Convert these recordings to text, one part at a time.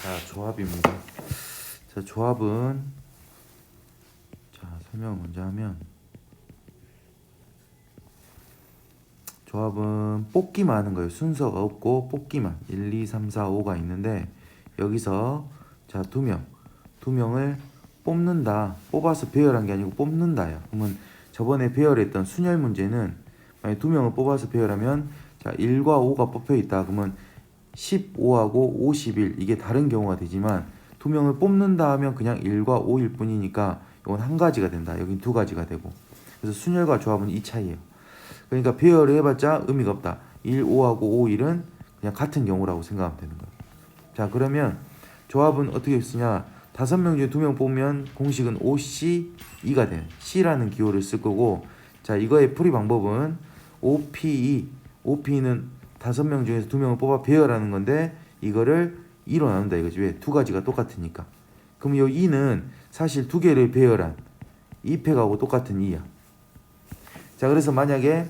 자, 조합입니다. 자, 조합은 설명을 먼저 하면 조합은 뽑기만 하는 거예요. 순서가 없고 뽑기만 1, 2, 3, 4, 5가 있는데 여기서 자, 두 명을 뽑는다. 뽑아서 배열한 게 아니고 뽑는다요. 그러면 저번에 배열했던 순열 문제는 만약 두 명을 뽑아서 배열하면 자, 1과 5가 뽑혀 있다. 그러면 15하고 51 이게 다른 경우가 되지만 두 명을 뽑는다 하면 그냥 1과 5일 뿐이니까 이건 한 가지가 된다. 여긴 두 가지가 되고. 그래서 순열과 조합은 이 차이예요. 그러니까 배열을 해봤자 의미가 없다. 1, 5하고 5, 1은 그냥 같은 경우라고 생각하면 되는 거예요. 자, 그러면 조합은 어떻게 쓰냐? 5명 중에 2명 뽑으면 공식은 OC2가 돼요. C라는 기호를 쓸 거고, 자, 이거의 풀이 방법은 OPE, OP는 5명 중에서 2명을 뽑아 배열하는 건데 이거를 2로 나눈다 이거지. 왜? 두 가지가 똑같으니까. 그럼 이 2는 사실 두 개를 배열한 2팩하고 똑같은 2야. 자, 그래서 만약에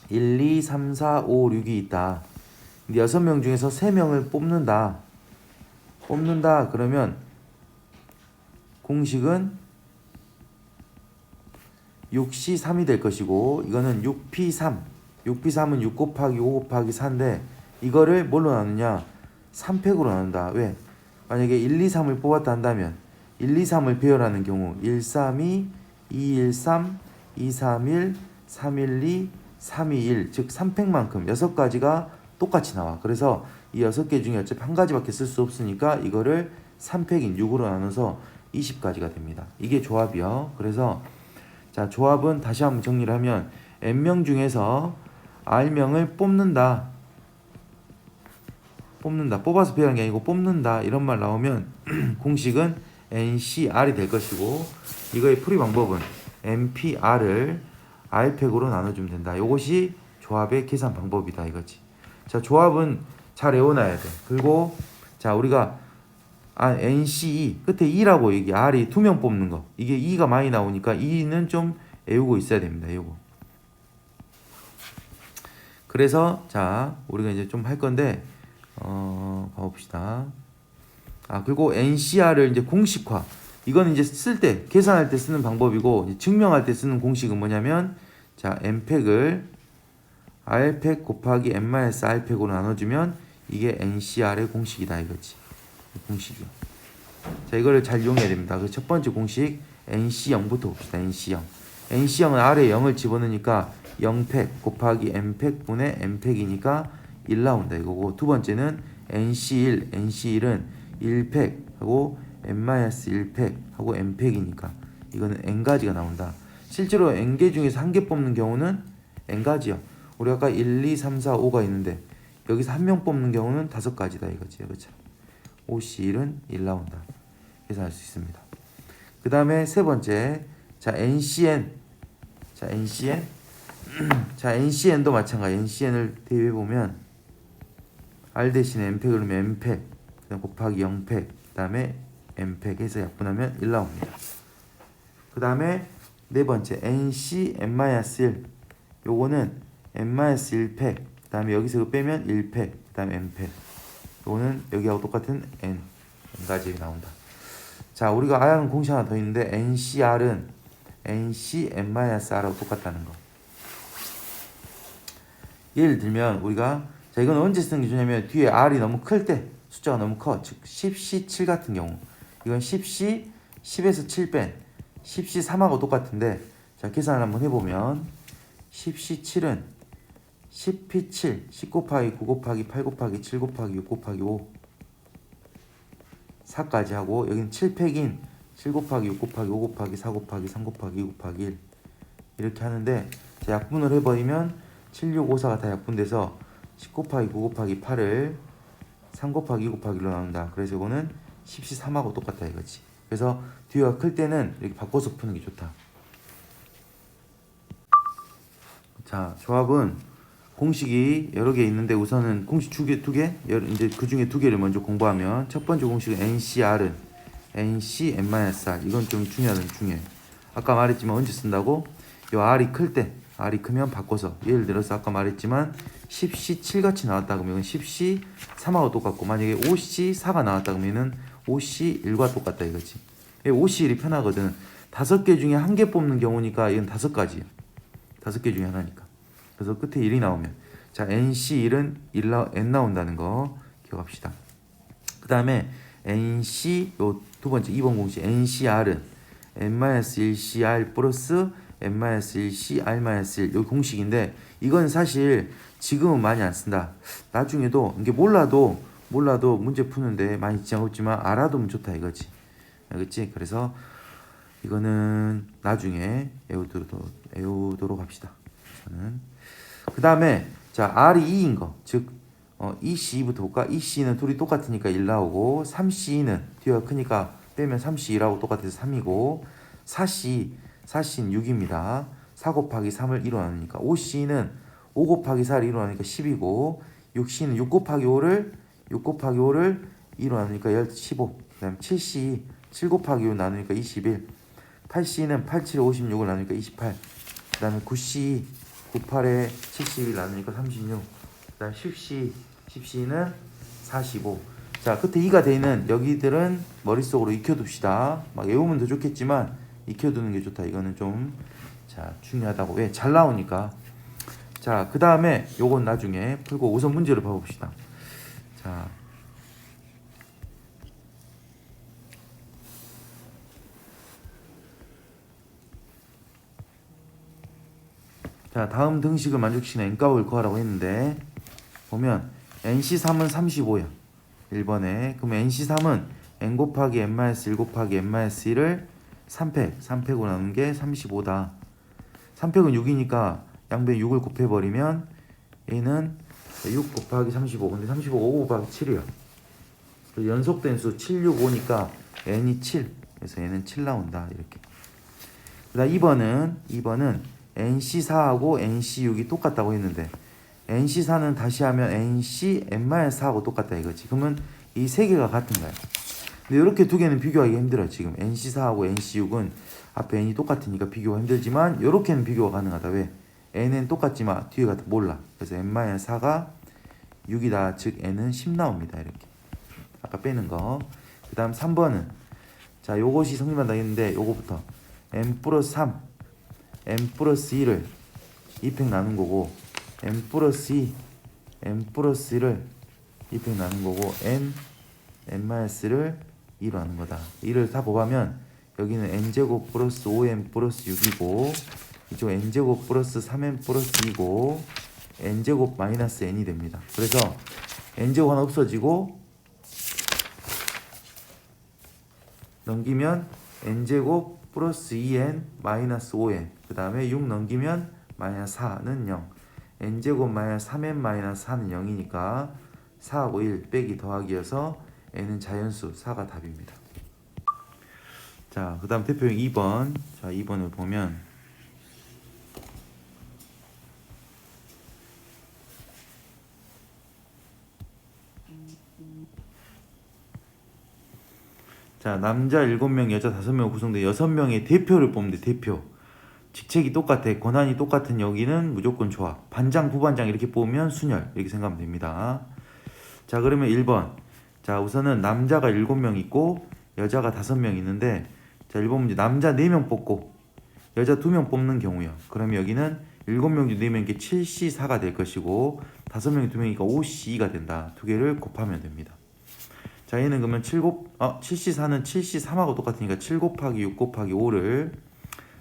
1, 2, 3, 4, 5, 6이 있다. 근데 6명 중에서 3명을 뽑는다. 그러면 공식은 6C3이 될 것이고 이거는 6P3. 6P3은 6 곱하기 5 곱하기 4인데 이거를 뭘로 나누냐? 3팩으로 나눈다. 왜? 만약에 1, 2, 3을 뽑았다 한다면 1, 2, 3을 배열하는 경우 1, 3, 2, 2, 1, 3, 2, 3, 1, 3, 1, 2, 3, 2, 1 즉 3팩만큼 6가지가 똑같이 나와. 그래서 이 6개 중에 어차피 한 가지밖에 쓸 수 없으니까 이거를 3팩인 6으로 나눠서 20가지가 됩니다. 이게 조합이요. 그래서 자, 조합은 다시 한번 정리를 하면 n명 중에서 r명을 뽑는다. 뽑아서 배열한 게 아니고 뽑는다. 이런 말 나오면 공식은 ncr이 될 것이고 이거의 풀이 방법은 npr을 r팩으로 나눠주면 된다. 이것이 조합의 계산 방법이다 이거지. 자, 조합은 잘 외워놔야 돼. 그리고 자, 우리가 NCE 끝에 2라고 얘기 R이 2명 뽑는 거 이게 2가 많이 나오니까 2는 좀 외우고 있어야 됩니다. 이거. 그래서 자, 우리가 이제 좀 할 건데 가봅시다. 그리고 NCR을 이제 공식화. 이건 이제 쓸 때 계산할 때 쓰는 방법이고 증명할 때 쓰는 공식은 뭐냐면 자, n팩을 r팩 곱하기 n-r팩으로 나눠주면 이게 NCR의 공식이다 이거지. 공식이요. 자, 이거를 잘 이용해야 됩니다. 그 첫 번째 공식 NC0부터 봅시다. NC0. NC0은 R에 0을 집어넣으니까 0팩 곱하기 n팩 분의 n팩이니까 1 나온다 이거고, 두 번째는 NC1. NC1은 1팩 하고 n-1팩 하고 n팩이니까 이거는 n가지가 나온다. 실제로 n개 중에서 한 개 뽑는 경우는 n가지요. 우리 아까 1, 2, 3, 4, 5가 있는데 여기서 한 명 뽑는 경우는 5가지다 이거지. 그렇죠? OC1은 1 나온다. 계산할 수 있습니다. 그 다음에 세 번째, 자, NCN. 자, NCN. 자, NCN도 마찬가지. NCN을 대입해 보면 R 대신에 n팩을 넣으면 n팩, 그다음 곱하기 0팩, 그 다음에 n팩 해서 약분하면 1 나옵니다. 그 다음에 네 번째, NC n-1. 요거는 n-1팩, 그 다음에 여기서 이거 빼면 1팩, 그 다음에 n팩. 요거는 여기하고 똑같은 n가지 나온다. 자, 우리가 아는 공식 하나 더 있는데 NCR은 NC n-r하고 똑같다는 거. 예를 들면 우리가 자, 이건 언제 쓰는 게 좋냐면 뒤에 r이 너무 클 때, 숫자가 너무 커. 즉 10C7 같은 경우. 이건 10C 10에서 7 뺀 10C3하고 똑같은데 자, 계산을 한번 해보면 10C7은 10P7 10 곱하기 9 곱하기 8 곱하기 7 곱하기 6 곱하기 5 4까지 하고, 여기는 7팩인 7 곱하기 6 곱하기 5 곱하기 4 곱하기 3 곱하기 2 곱하기 1 이렇게 하는데 자, 약분을 해버리면 7, 6, 5, 4가 다 약분돼서 10 곱하기 9 곱하기 8을 3 곱하기 2 곱하기 1로 나눈다. 그래서 이거는 10C3하고 똑같다 이거지. 그래서 뒤가 클 때는 이렇게 바꿔서 푸는 게 좋다. 자, 조합은 공식이 여러 개 있는데 우선은 공식 두 개, 이제 그 중에 두 개를 먼저 공부하면 첫 번째 공식은 NCR은 NC n-R. 이건 좀 중요해. 아까 말했지만 언제 쓴다고? 요 R이 클 때, R이 크면 바꿔서 예를 들어서 아까 말했지만 10C7 같이 나왔다 그러면 10C3하고 똑같고 만약에 5C4가 나왔다 그러면은 5C1과 똑같다 이거지. 5C1이 편하거든. 5개 중에 1개 뽑는 경우니까 이건 5가지야. 5개 중에 하나니까. 그래서 끝에 1이 나오면 자 NC1은 N 나온다는 거 기억합시다. 그 다음에 NC 요 두 번째 2번 공식 NCR은 N-1CR 플러스 N-1CR-1 요 공식인데 이건 사실 지금은 많이 안 쓴다. 나중에도 이게 몰라도 문제 푸는데 많이 지장 없지만 알아두면 좋다 이거지. 알겠지? 그래서 이거는 나중에 외우도록 합시다. 저는 그 다음에 자 R이 2인 거 즉 EC부터 볼까? EC는 둘이 똑같으니까 1 나오고 3C는 뒤가 크니까 빼면 3C2라고 똑같아서 3이고 4C는 6입니다. 4 곱하기 3을 1로 나누니까 5C는 5 곱하기 4를 1로 나누니까 10이고 6C는 6 곱하기 5를 2로 나누니까 15. 그 다음 7C 7 곱하기 5 나누니까 21. 8C는 8, 7, 56을 나누니까 28. 그 다음에 9C 98에 71 나누니까 36. 그 다음 10C는 45. 자 끝에 2가 돼 있는 여기들은 머릿속으로 익혀둡시다. 막 외우면 더 좋겠지만 익혀두는 게 좋다. 이거는 좀 자 중요하다고. 왜? 잘 나오니까. 자 그 다음에 요건 나중에 풀고 우선 문제를 봐봅시다. 자 다음 등식을 만족시키는 n값을 구하라고 했는데 보면 NC3은 35야 1번에. 그럼 NC3은 n 곱하기 n-1 곱하기 n-1을 3팩으로 나눈 게 35다. 3팩은 6이니까 양변에 6을 곱해버리면 A는 6 곱하기 35. 근데 35가 5 곱하기 7이야. 연속된 수 7, 6, 5니까 n이 7. 그래서 n은 7 나온다. 이렇게. 그 다음 2번은 NC4하고 NC6이 똑같다고 했는데 NC4는 다시 하면 NC n-4하고 똑같다 이거지. 그러면 이 세 개가 같은 거야. 근데 이렇게 두 개는 비교하기 힘들어. 지금 NC4하고 NC6은 앞에 n이 똑같으니까 비교가 힘들지만 이렇게는 비교가 가능하다. 왜? n은 똑같지만 뒤에가 몰라. 그래서 n-4가 6이다. 즉 n은 10 나옵니다. 이렇게. 아까 빼는 거. 그 다음 3번은 자 요것이 성립한다 했는데 요거부터 n 플러스 3 n 플러스 1을 2팩 나눈 거고 n 플러스 2 n 플러스 1을 2팩 나눈 거고 n-를 2로 하는 거다. 이를 다 곱하면 여기는 n제곱 플러스 5n 플러스 6이고 이쪽 n제곱 플러스 3n 플러스 2고 n제곱 마이너스 n이 됩니다. 그래서 n제곱 하나 없어지고 넘기면 n제곱 플러스 2n 마이너스 5n 그 다음에 6 넘기면 마이너스 4는 0 n제곱 마이너스 3n 마이너스 4는 0이니까 4하고 1 빼기 더하기여서 n은 자연수 4가 답입니다. 자, 그 다음 대표형 2번. 자, 2번을 보면 자, 남자 7명, 여자 5명 구성된 6명의 대표를 뽑는 데 대표. 직책이 똑같아. 권한이 똑같은 여기는 무조건 좋아. 반장, 부반장 이렇게 뽑으면 순열. 이렇게 생각하면 됩니다. 자, 그러면 1번. 자, 우선은 남자가 7명 있고 여자가 5명 있는데 자, 1번 문제 남자 4명 뽑고 여자 2명 뽑는 경우요. 그러면 여기는 7명 중 4명이 7C4가 될 것이고 5명이 2명이니까 5C2가 된다. 두 개를 곱하면 됩니다. 자, 얘는 그러면 7C4는 7C3하고 똑같으니까 7 곱하기 6 곱하기 5를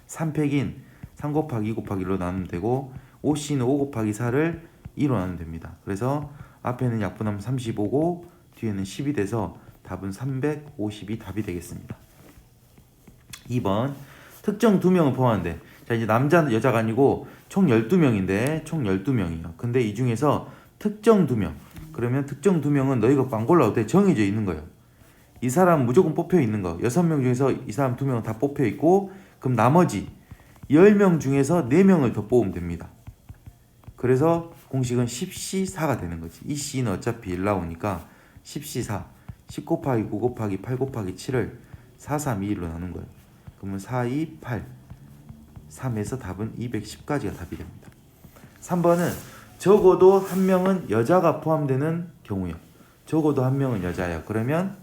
3팩인 3 곱하기 2 곱하기 1로 나누면 되고 5C는 5 곱하기 4를 2로 나누면 됩니다. 그래서 앞에는 약분하면 35고 뒤에는 10이 돼서 답은 350이 답이 되겠습니다. 2번 특정 2명을 포함하는데 자 이제 남자 여자가 아니고 총 12명인데 총 12명이에요. 근데 이 중에서 특정 2명 그러면 특정 2명은 너희가 안 골라도 돼. 정해져 있는 거예요. 이 사람 무조건 뽑혀 있는 거. 6명 중에서 이 사람 2명은 다 뽑혀 있고 그럼 나머지 10명 중에서 4명을 더 뽑으면 됩니다. 그래서 공식은 10C4가 되는 거지. 이 C는 어차피 1 나오니까 10C4 10 곱하기 9 곱하기 8 곱하기 7을 4, 3, 2, 1로 나눈 거예요. 그러면 4, 2, 8 3에서 답은 210까지가 답이 됩니다. 3번은 적어도 한 명은 여자가 포함되는 경우요. 적어도 한 명은 여자예요. 그러면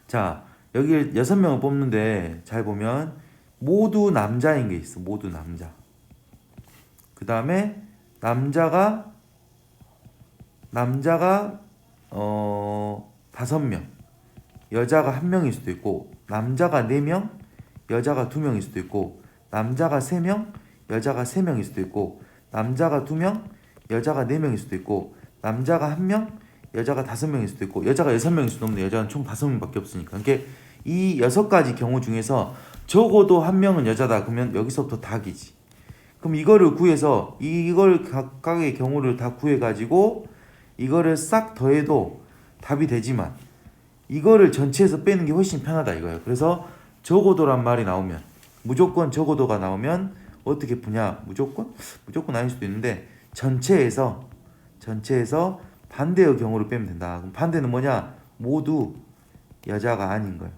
자, 여기 6명을 뽑는데 잘 보면 모두 남자인 게 있어. 모두 남자. 그 다음에 남자가 5명, 여자가 1명일 수도 있고, 남자가 4명, 여자가 2명일 수도 있고, 남자가 3명, 여자가 3명일 수도 있고, 남자가 2명, 여자가 4명일 수도 있고, 남자가 1명, 여자가 5명일 수도 있고, 여자가 6명일 수도 없는데 여자는 총 5명밖에 없으니까. 그러니까 이 6가지 경우 중에서 적어도 1명은 여자다. 그러면 여기서부터 닭이지. 그럼 이거를 구해서 이걸 각각의 경우를 다 구해가지고 이거를 싹 더해도 답이 되지만 이거를 전체에서 빼는 게 훨씬 편하다 이거예요. 그래서 적어도란 말이 나오면, 무조건 적어도가 나오면 어떻게 푸냐? 무조건 아닐 수도 있는데 전체에서 반대의 경우를 빼면 된다. 그럼 반대는 뭐냐? 모두 여자가 아닌 거예요.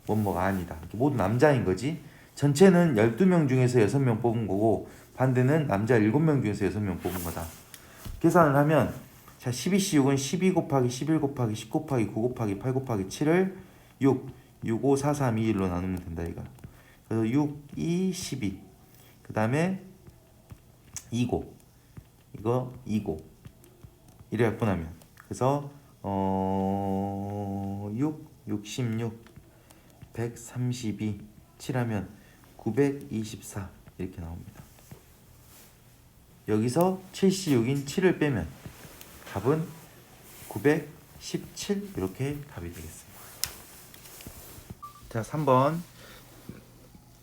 뭐뭐가 아니다. 모두 남자인 거지. 전체는 12명 중에서 6명 뽑은 거고 반대는 남자 7명 중에서 6명 뽑은 거다. 계산을 하면 자, 12C6은 12 곱하기 11 곱하기 10 곱하기 9 곱하기 8 곱하기 7을 6, 5, 4, 3, 2, 1로 나누면 된다 이거. 그래서 6, 2, 12. 그 다음에 2고 이거 2고 이래 약분하면 그래서 6, 66, 132, 7하면 924 이렇게 나옵니다. 여기서 7C6인 7을 빼면 답은 917 이렇게 답이 되겠습니다. 자, 3번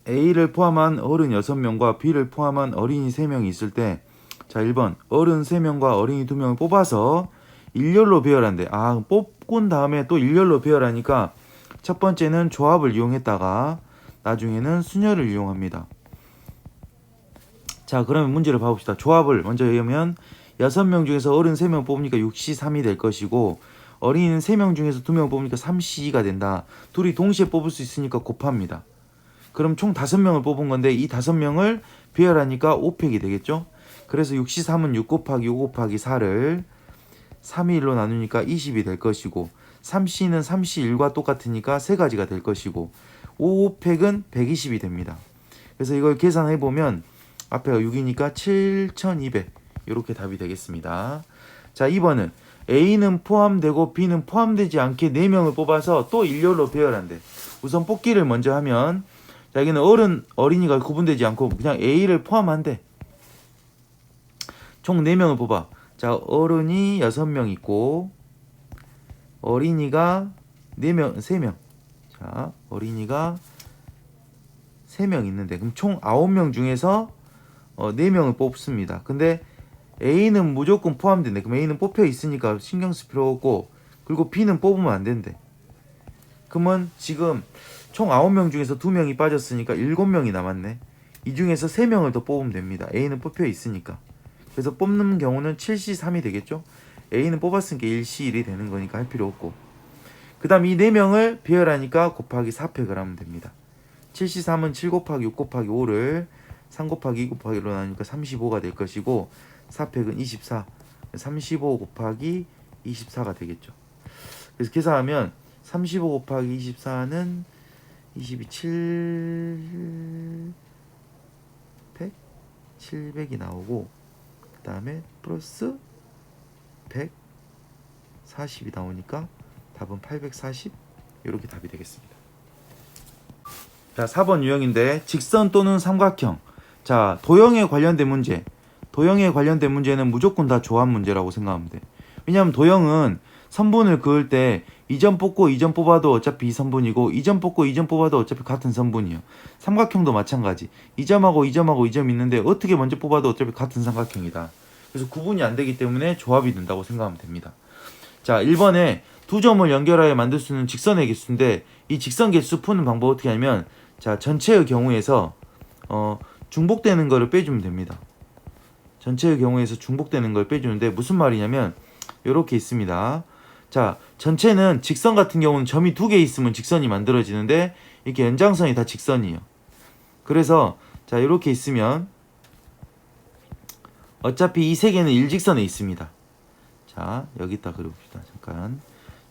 A를 포함한 어른 6명과 B를 포함한 어린이 3명이 있을 때 자, 1번 어른 3명과 어린이 2명을 뽑아서 일렬로 배열한대. 아, 뽑은 다음에 또 일렬로 배열하니까 첫 번째는 조합을 이용했다가 나중에는 순열을 이용합니다. 자, 그러면 문제를 봐봅시다. 조합을 먼저 하면 6명 중에서 어른 3명 뽑으니까 6C3이 될 것이고 어린이는 3명 중에서 2명 뽑으니까 3C2가 된다. 둘이 동시에 뽑을 수 있으니까 곱합니다. 그럼 총 5명을 뽑은 건데 이 5명을 배열하니까 5팩이 되겠죠? 그래서 6C3은 6 곱하기 5 곱하기 4를 3이 1로 나누니까 20이 될 것이고 3C는 3C1과 똑같으니까 3가지가 될 것이고 5팩은 120이 됩니다. 그래서 이걸 계산해보면 앞에가 6이니까 7200 이렇게 답이 되겠습니다. 자, 2번은 A는 포함되고 B는 포함되지 않게 4명을 뽑아서 또 일렬로 배열한대. 우선 뽑기를 먼저 하면 자, 여기는 어린이가 구분되지 않고 그냥 A를 포함한대. 총 4명을 뽑아. 자, 어른이 6명 있고 어린이가 3명. 자, 어린이가 3명 있는데 그럼 총 9명 중에서 4명을 뽑습니다. 근데 A는 무조건 포함된대. 그럼 A는 뽑혀 있으니까 신경 쓸 필요 없고 그리고 B는 뽑으면 안 된대. 그러면 지금 총 9명 중에서 2명이 빠졌으니까 7명이 남았네. 이 중에서 3명을 더 뽑으면 됩니다. A는 뽑혀 있으니까. 그래서 뽑는 경우는 7C3이 되겠죠. A는 뽑았으니까 1C1이 되는 거니까 할 필요 없고 그 다음 이 4명을 배열하니까 곱하기 4팩을 하면 됩니다. 7C3은 7 곱하기 6 곱하기 5를 3 곱하기 2 곱하기 1로 나누니까 35가 될 것이고 4팩은 24 35 곱하기 24가 되겠죠. 그래서 계산하면 35 곱하기 24는 22 700이 나오고 그 다음에 플러스 140이 나오니까 답은 840 이렇게 답이 되겠습니다. 자, 4번 유형인데 직선 또는 삼각형. 자, 도형에 관련된 문제는 무조건 다 조합 문제라고 생각하면 돼. 왜냐하면 도형은 선분을 그을 때 2점 뽑고 2점 뽑아도 어차피 2선분이고 2점 뽑고 2점 뽑아도 어차피 같은 선분이에요. 삼각형도 마찬가지. 2점하고 2점 있는데 어떻게 먼저 뽑아도 어차피 같은 삼각형이다. 그래서 구분이 안 되기 때문에 조합이 된다고 생각하면 됩니다. 자, 1번에 두 점을 연결하여 만들 수 있는 직선의 개수인데 이 직선 개수 푸는 방법 어떻게 하냐면 자, 전체의 경우에서 중복되는 거를 빼주면 됩니다. 전체의 경우에서 중복되는 걸 빼주는데 무슨 말이냐면 이렇게 있습니다. 자, 전체는 직선 같은 경우는 점이 2개 있으면 직선이 만들어지는데 이렇게 연장선이 다 직선이에요. 그래서 자 이렇게 있으면 어차피 이 세 개는 일직선에 있습니다. 자 여기다 그려봅시다. 잠깐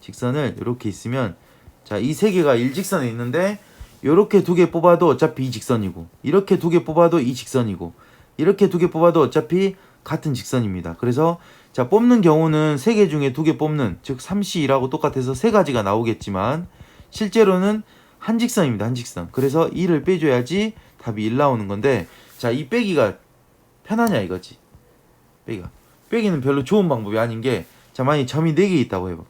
직선을 이렇게 있으면 자 이 세 개가 일직선에 있는데 이렇게 두 개 뽑아도 어차피 이 직선이고 이렇게 두 개 뽑아도 이 직선이고 이렇게 두 개 뽑아도 어차피 같은 직선입니다. 그래서 자 뽑는 경우는 세 개 중에 두 개 뽑는 즉 3C1하고 똑같아서 세 가지가 나오겠지만 실제로는 한 직선입니다. 한 직선. 그래서 2를 빼줘야지 답이 1 나오는 건데 자 이 빼기가 편하냐 이거지. 빼기는 별로 좋은 방법이 아닌 게 자 만약에 점이 4개 있다고 해봐.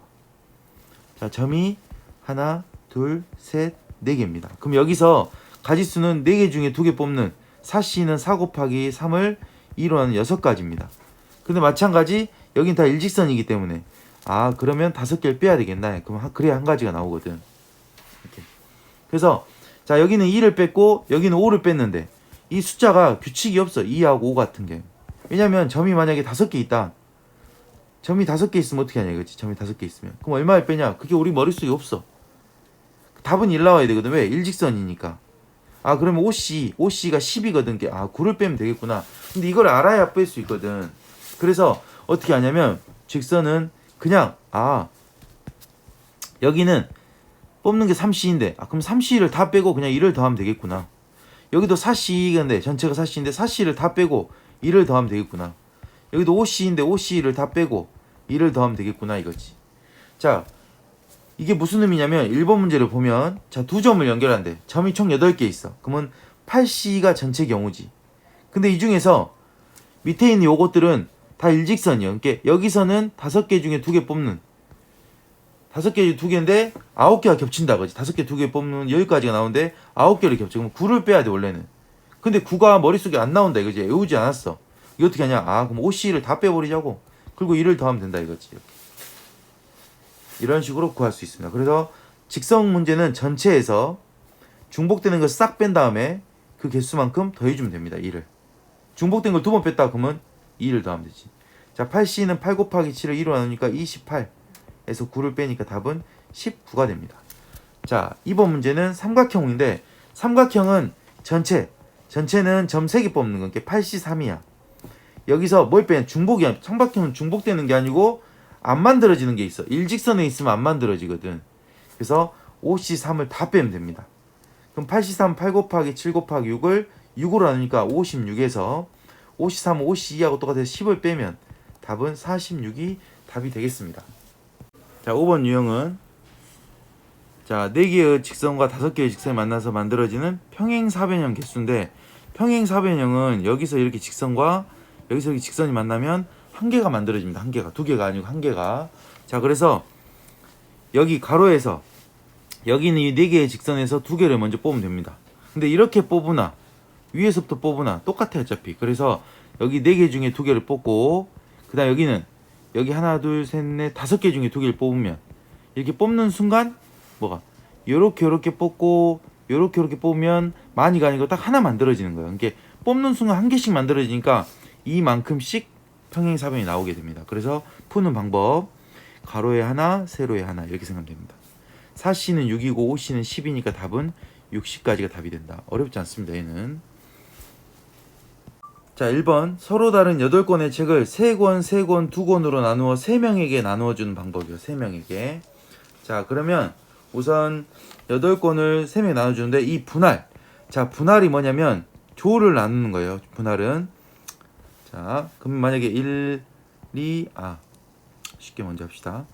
자 점이 하나 둘 셋 4개입니다. 그럼 여기서 가지수는 4개 중에 2개 뽑는 4C는 4 곱하기 3을 2로 하는 6가지입니다. 근데 마찬가지 여긴 다 일직선이기 때문에 아 그러면 5개를 빼야 되겠나. 그럼 그래야 한 가지가 나오거든. 이렇게. 그래서 자 여기는 2를 뺐고 여기는 5를 뺐는데 이 숫자가 규칙이 없어. 2하고 5 같은 게. 왜냐면 점이 만약에 5개 있다. 점이 5개 있으면 어떻게 하냐 이거지. 점이 5개 있으면. 그럼 얼마를 빼냐. 그게 우리 머릿속에 없어. 답은 1 나와야 되거든. 왜? 일직선이니까. 아 그러면 OC가 10이거든. 아 9를 빼면 되겠구나. 근데 이걸 알아야 뺄 수 있거든. 그래서 어떻게 하냐면 직선은 그냥 여기는 뽑는 게 3C인데 그럼 3C를 다 빼고 그냥 1을 더하면 되겠구나. 여기도 4C인데 전체가 4C인데 4C를 다 빼고 1을 더하면 되겠구나. 여기도 5C인데 5C를 다 빼고 1을 더하면 되겠구나 이거지. 자 이게 무슨 의미냐면 1번 문제를 보면 자 두 점을 연결한대. 점이 총 8개 있어. 그러면 8C가 전체 경우지. 근데 이 중에서 밑에 있는 요것들은 다 일직선이요. 그러니까 여기서는 5개 중에 2개 뽑는 5개 중에 2개인데 9개가 겹친다 그지. 5개 2개 뽑는 10가지가 나오는데 9개를 겹쳐. 그럼 9를 빼야 돼 원래는. 근데 9가 머릿속에 안 나온다 이거지. 외우지 않았어. 이거 어떻게 하냐. 그럼 5C를 다 빼버리자고. 그리고 1을 더하면 된다 이거지. 이렇게. 이런 식으로 구할 수 있습니다. 그래서 직선 문제는 전체에서 중복되는 걸 싹 뺀 다음에 그 개수만큼 더해주면 됩니다. 2를. 중복된 걸 2번 뺐다 그러면 2를 더하면 되지. 자 8C는 8 곱하기 7을 2로 나누니까 28에서 9를 빼니까 답은 19가 됩니다. 자 2번 문제는 삼각형인데 삼각형은 전체는 점 3개 뽑는 건 8C3이야. 여기서 뭘 빼냐. 중복이야. 삼각형은 중복되는 게 아니고 안 만들어지는 게 있어. 일직선에 있으면 안 만들어지거든. 그래서 5C3을 다 빼면 됩니다. 그럼 8C3 8 곱하기 7 곱하기 6을 6으로 나누니까 56에서 5C3은 5C2하고 똑같아서 10을 빼면 답은 46이 답이 되겠습니다. 자 5번 유형은 자 4개의 직선과 5개의 직선이 만나서 만들어지는 평행사변형 개수인데 평행사변형은 여기서 이렇게 직선과 여기서 이렇게 직선이 만나면 한 개가 만들어집니다. 한 개가. 2개가 아니고 한 개가. 자 그래서 여기 가로에서 여기 있는 이 4개의 직선에서 2개를 먼저 뽑으면 됩니다. 근데 이렇게 뽑으나 위에서부터 뽑으나 똑같아요 어차피. 그래서 여기 4개 중에 2개를 뽑고 그 다음 여기는 여기 하나 둘 셋 넷 5개 중에 2개를 뽑으면 이렇게 뽑는 순간 뭐가 요렇게 뽑고 요렇게 뽑으면 많이가 아니고 딱 하나 만들어지는 거예요. 이게 뽑는 순간 한 개씩 만들어지니까 이만큼씩 평행사변이 나오게 됩니다. 그래서 푸는 방법 가로에 하나 세로에 하나 이렇게 생각하면 됩니다. 4C는 6이고 5C는 10이니까 답은 60까지가 답이 된다. 어렵지 않습니다. 얘는. 자 1번 서로 다른 8권의 책을 3권, 3권, 2권으로 나누어 3명에게 나누어주는 방법이요. 3명에게. 자 그러면 우선 8권을 3명에 나눠주는데 이 분할. 자 분할이 뭐냐면 조를 나누는 거예요. 분할은. 자 그럼 만약에 1, 2, 쉽게 먼저 합시다.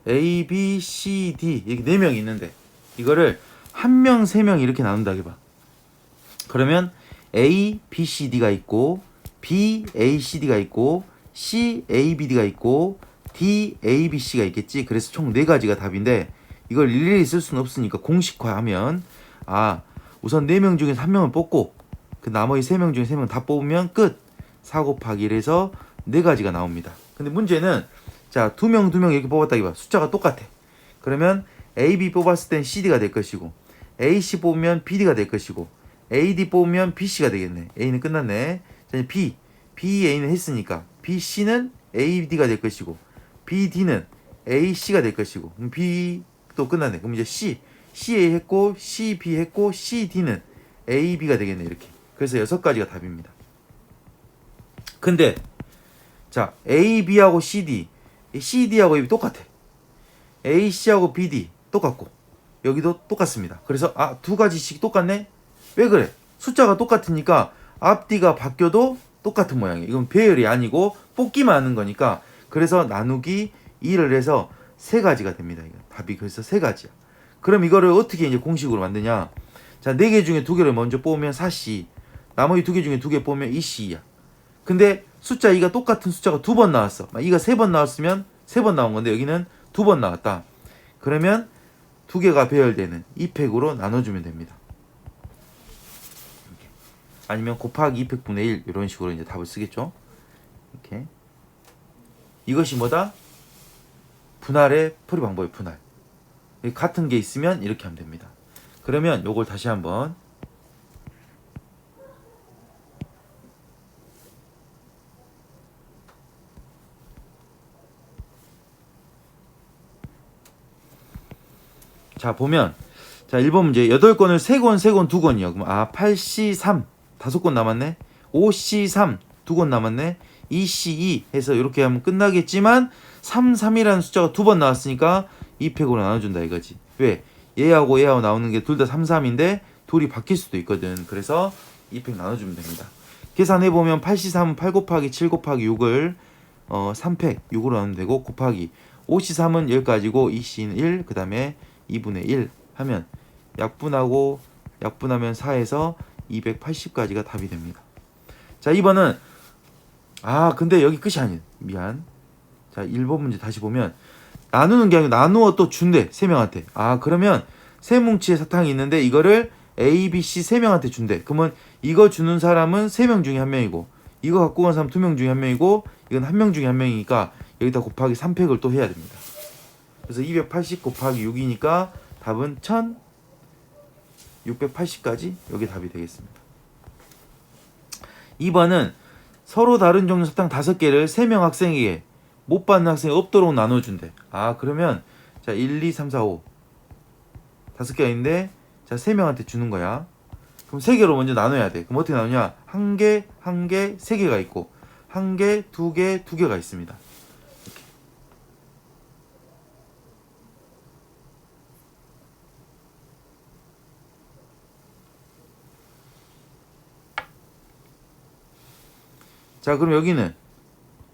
A, B, C, D 이렇게 4명이 있는데 이거를 1명, 3명 이렇게 나눈다 해봐. 그러면 A, B, C, D가 있고 B, A, C, D가 있고 C, A, B, D가 있고 D, A, B, C가 있겠지. 그래서 총 4가지가 답인데 이걸 일일이 쓸 수는 없으니까 공식화하면 우선 4명 중에서 1명을 뽑고 그 나머지 3명 중에 3명 다 뽑으면 끝. 4 곱하기 1에서 4가지가 나옵니다. 근데 문제는 자 2명 이렇게 뽑았다 이봐. 숫자가 똑같아. 그러면 A, B 뽑았을 땐 CD가 될 것이고 A, C 뽑으면 BD가 될 것이고 A, D 뽑으면 BC가 되겠네. A는 끝났네. 자 B, A는 했으니까 B, C는 A, D가 될 것이고 B, D는 A, C가 될 것이고 B도 끝났네. 그럼 이제 C A 했고 C, B 했고 C, D는 A, B가 되겠네 이렇게. 그래서 6가지가 답입니다. 근데 자 A, B하고 CD, CD하고 AB 똑같아. A, C하고 BD 똑같고 여기도 똑같습니다. 그래서 아 2가지씩 똑같네? 왜 그래? 숫자가 똑같으니까 앞뒤가 바뀌어도 똑같은 모양이에요. 이건 배열이 아니고 뽑기만 하는 거니까 그래서 나누기 2를 해서 3가지가 됩니다. 이거 답이 그래서 3가지야. 그럼 이거를 어떻게 이제 공식으로 만드냐? 자, 4개 중에 2개를 먼저 뽑으면 4C, 나머지 2개 중에 2개 뽑으면 2C야. 근데 숫자 2가 똑같은 숫자가 2번 나왔어. 2가 3번 나왔으면 3번 나온 건데 여기는 2번 나왔다. 그러면 2개가 배열되는 2팩으로 나눠주면 됩니다. 이렇게. 아니면 곱하기 2팩분의 1 이런 식으로 이제 답을 쓰겠죠. 이렇게. 이것이 뭐다? 분할의 풀이 방법의 분할. 같은 게 있으면 이렇게 하면 됩니다. 그러면 요걸 다시 한번 자 보면 자 1번 문제 8권을 3권 3권 2권이요. 그럼 8C3 5권 남았네. 5C3 2권 남았네. 2C2 해서 이렇게 하면 끝나겠지만 33이라는 숫자가 2번 나왔으니까 2팩으로 나눠준다 이거지. 왜? 얘하고 얘하고 나오는 게 둘 다 33인데 둘이 바뀔 수도 있거든. 그래서 2팩 나눠주면 됩니다. 계산해보면 8C3은 8 곱하기 7 곱하기 6을 3팩 6으로 나누면 되고 곱하기 5C3은 10가지고 2C는 1 그 다음에 2분의 1 하면 약분하고 약분하면 4에서 280까지가 답이 됩니다. 자 2번은 근데 여기 끝이 아니에요. 미안. 자 1번 문제 다시 보면 나누는 게 아니고 나누어 또 준대 3명한테. 그러면 세 뭉치의 사탕이 있는데 이거를 A, B, C 3명한테 준대. 그러면 이거 주는 사람은 3명 중에 1명이고 이거 갖고 간 사람 2명 중에 1명이고 이건 1명 중에 1명이니까 여기다 곱하기 3팩을 또 해야 됩니다. 그래서 280 곱하기 6이니까 답은 1680까지 여기 답이 되겠습니다. 2번은 서로 다른 종류 사탕 5개를 3명 학생에게 못 받는 학생이 없도록 나눠준대. 그러면 자 1, 2, 3, 4, 5 5개가 있는데 자 3명한테 주는 거야. 그럼 3개로 먼저 나눠야 돼. 그럼 어떻게 나누냐? 1개, 1개, 3개가 있고 1개, 2개, 2개가 있습니다. 이렇게. 자 그럼 여기는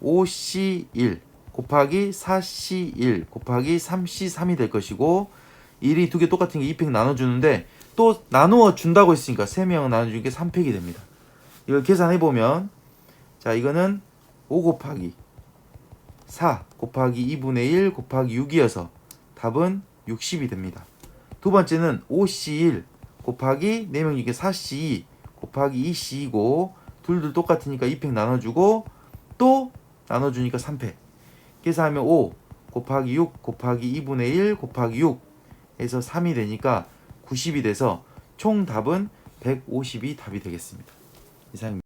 5C1 곱하기 4C1 곱하기 3C3이 될 것이고 1이 2개 똑같은 게 2팩 나눠주는데 또 나누어 준다고 했으니까 3명 나눠주는 게 3팩이 됩니다. 이걸 계산해보면 자 이거는 5 곱하기 4 곱하기 2분의 1 곱하기 6이어서 답은 60이 됩니다. 두 번째는 5C1 곱하기 4명 중에 4C2 곱하기 2C이고 둘 똑같으니까 2팩 나눠주고 또 나눠주니까 3팩. 계산하면 5 곱하기 6 곱하기 2분의 1 곱하기 6 해서 3이 되니까 90이 돼서 총 답은 150이 답이 되겠습니다. 이상입니다.